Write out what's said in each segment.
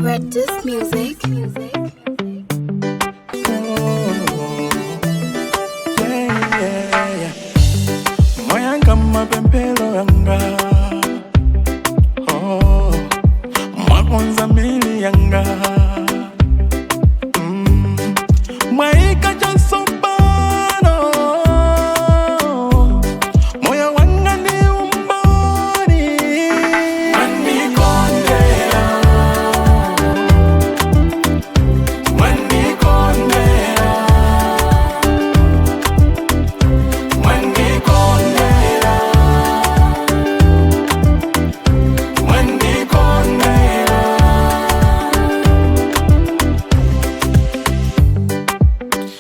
Practice music. Moya kama pempelo yanga, mwakonza mili yanga, mwaika jasopano, moya wanga ni umboni. Mwandikondera, mwandikondera, mwandikondera, mwandikondera.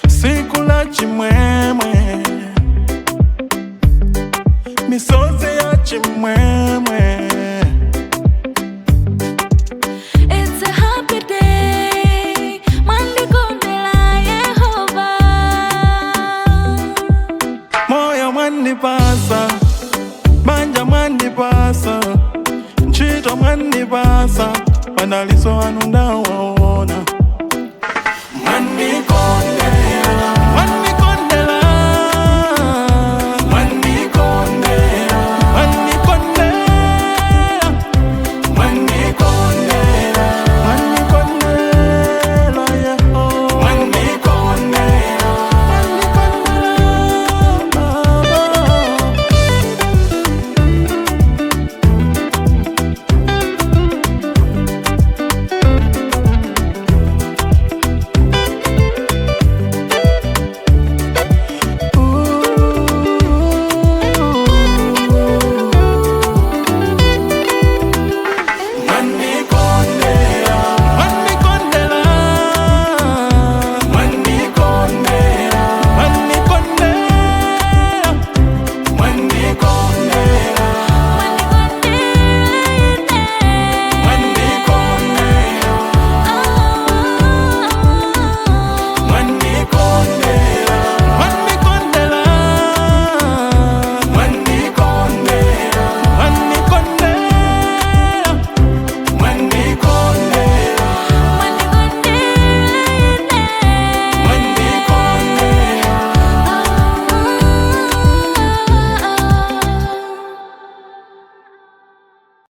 Siku la chimwemwe, misozi ya chimwemwe. It's a happy day, Mwandikondera Yehova. Moyo mwandipasa, banja mwandipasa, nchito mwandipasa, wanaliso wanunda waona. Mwandikondera.